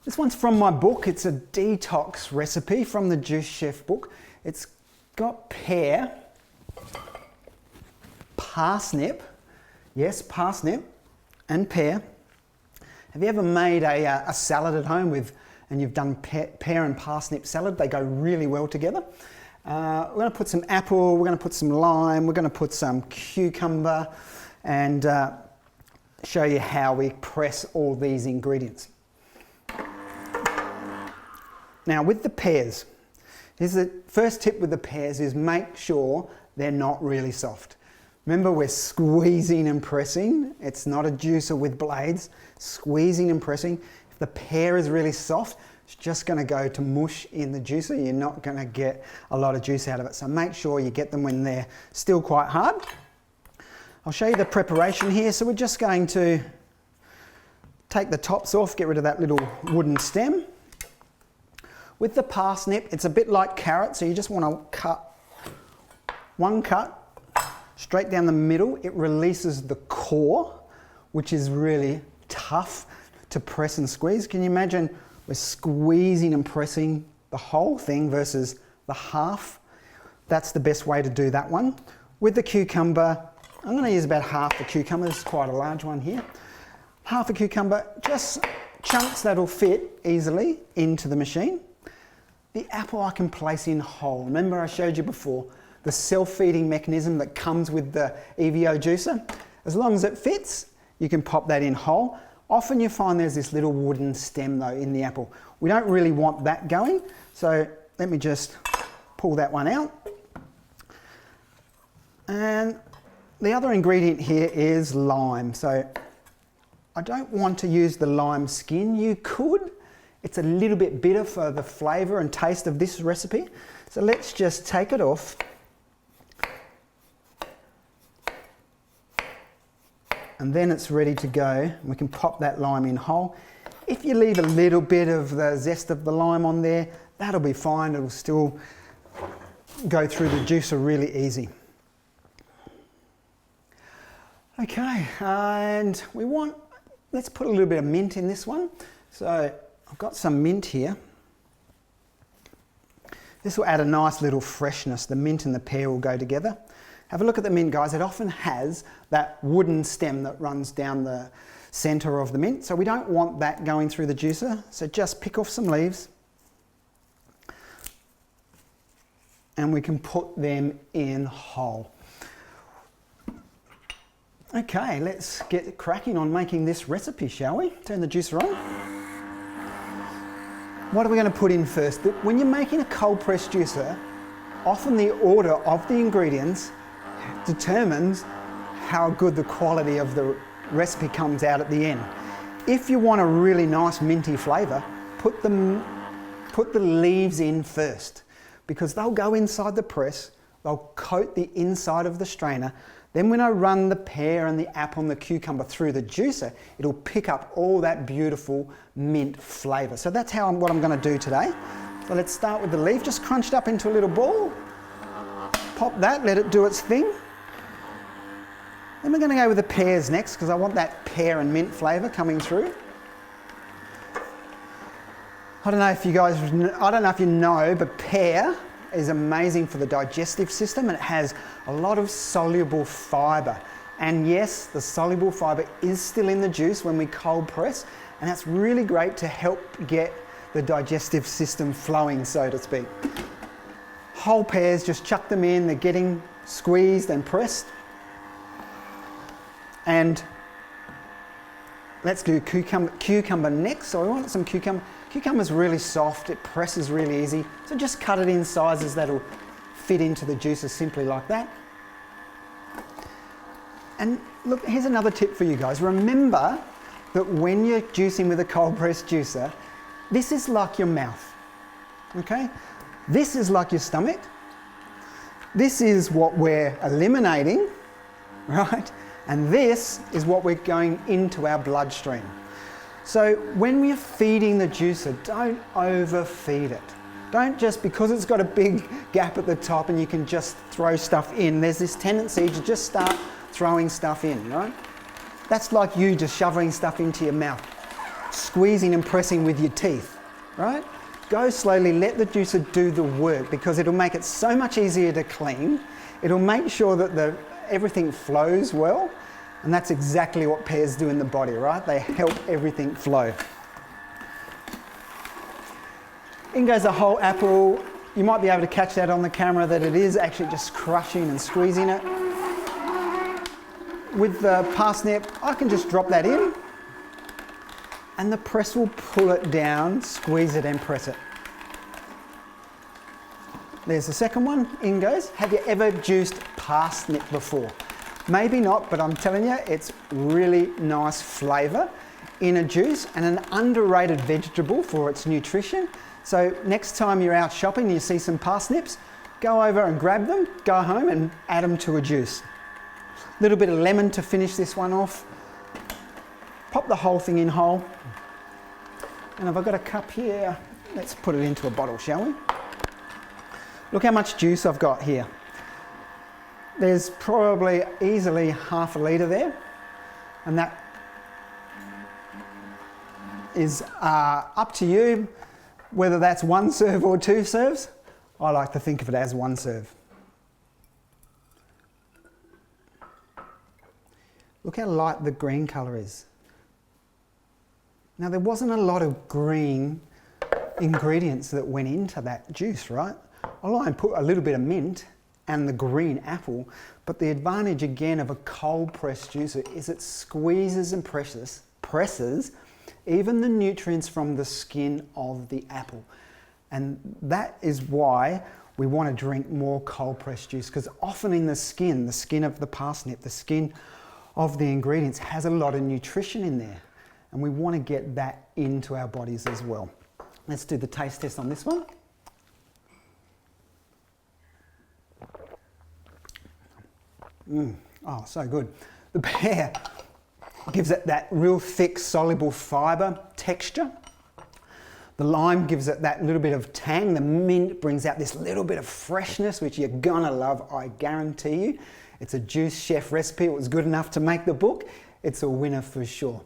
This one's from my book. It's a detox recipe from the Juice Chef book. It's got pear, parsnip, yes, parsnip and pear. Have you ever made a salad at home and you've done pear and parsnip salad? They go really well together. We're going to put some apple, we're going to put some lime, we're going to put some cucumber and show you how we press all these ingredients. Now with the pears, here's the first tip with the pears is make sure they're not really soft. Remember, we're squeezing and pressing. It's not a juicer with blades. Squeezing and pressing. If the pear is really soft, it's just going to go to mush in the juicer. You're not going to get a lot of juice out of it. So make sure you get them when they're still quite hard. I'll show you the preparation here. So we're just going to take the tops off, get rid of that little wooden stem. With the parsnip, it's a bit like carrot, so you just want to cut one cut straight down the middle. It releases the core, which is really tough to press and squeeze. Can you imagine we're squeezing and pressing the whole thing versus the half? That's the best way to do that one. With the cucumber, I'm going to use about half the cucumber. This is quite a large one here. Half a cucumber, just chunks that'll fit easily into the machine. The apple I can place in whole. Remember I showed you before the self-feeding mechanism that comes with the EVO juicer. As long as it fits, you can pop that in whole. Often you find there's this little wooden stem though in the apple. We don't really want that going, so let me just pull that one out. And the other ingredient here is lime. So I don't want to use the lime skin. You could. It's a little bit bitter for the flavour and taste of this recipe. So let's just take it off. And then it's ready to go. We can pop that lime in whole. If you leave a little bit of the zest of the lime on there, that'll be fine. It'll still go through the juicer really easy. Okay, and let's put a little bit of mint in this one. So I've got some mint here. This will add a nice little freshness. The mint and the pear will go together. Have a look at the mint, guys. It often has that wooden stem that runs down the center of the mint. So we don't want that going through the juicer. So just pick off some leaves. And we can put them in whole. Okay, let's get cracking on making this recipe, shall we? Turn the juicer on. What are we going to put in first? When you're making a cold press juicer, often the order of the ingredients determines how good the quality of the recipe comes out at the end. If you want a really nice minty flavour, put the leaves in first because they'll go inside the press, they'll coat the inside of the strainer. Then when I run the pear and the apple and the cucumber through the juicer, it'll pick up all that beautiful mint flavour. So that's what I'm going to do today. So let's start with the leaf, just crunched up into a little ball. Pop that, let it do its thing. Then we're going to go with the pears next because I want that pear and mint flavour coming through. I don't know if you know, but pear is amazing for the digestive system and it has a lot of soluble fibre. And yes, the soluble fibre is still in the juice when we cold press, and that's really great to help get the digestive system flowing, so to speak. Whole pears, just chuck them in, they're getting squeezed and pressed. And let's do cucumber next. So we want some cucumber. Cucumber's really soft, it presses really easy. So just cut it in sizes that'll fit into the juicer simply like that. And look, here's another tip for you guys. Remember that when you're juicing with a cold press juicer, this is like your mouth, okay? This is like your stomach. This is what we're eliminating, right? And this is what we're going into our bloodstream. So when we're feeding the juicer, don't overfeed it. Don't just, because it's got a big gap at the top and you can just throw stuff in, there's this tendency to just start throwing stuff in, right? That's like you just shoveling stuff into your mouth. squeezing and pressing with your teeth, right? Go slowly, let the juicer do the work because it'll make it so much easier to clean. It'll make sure that everything flows well, and that's exactly what pears do in the body, right? They help everything flow. In goes the whole apple. You might be able to catch that on the camera that it is actually just crushing and squeezing it. With the parsnip, I can just drop that in and the press will pull it down, squeeze it and press it. There's the second one, in goes. Have you ever juiced parsnip before? Maybe not, but I'm telling you, it's really nice flavour in a juice and an underrated vegetable for its nutrition. So next time you're out shopping and you see some parsnips, go over and grab them, go home and add them to a juice. A little bit of lemon to finish this one off. Pop the whole thing in whole. And if I've got a cup here, let's put it into a bottle, shall we? Look how much juice I've got here. There's probably easily half a litre there. And that is up to you, whether that's one serve or two serves. I like to think of it as one serve. Look how light the green colour is. Now there wasn't a lot of green ingredients that went into that juice, right? I put a little bit of mint and the green apple, but the advantage again of a cold press juicer is it squeezes and presses even the nutrients from the skin of the apple. And that is why we want to drink more cold press juice, because often in the skin of the parsnip, the skin of the ingredients has a lot of nutrition in there. And we want to get that into our bodies as well. Let's do the taste test on this one. Oh, so good. The pear gives it that real thick, soluble fibre texture. The lime gives it that little bit of tang. The mint brings out this little bit of freshness, which you're gonna love, I guarantee you. It's a juice chef recipe. It was good enough to make the book. It's a winner for sure.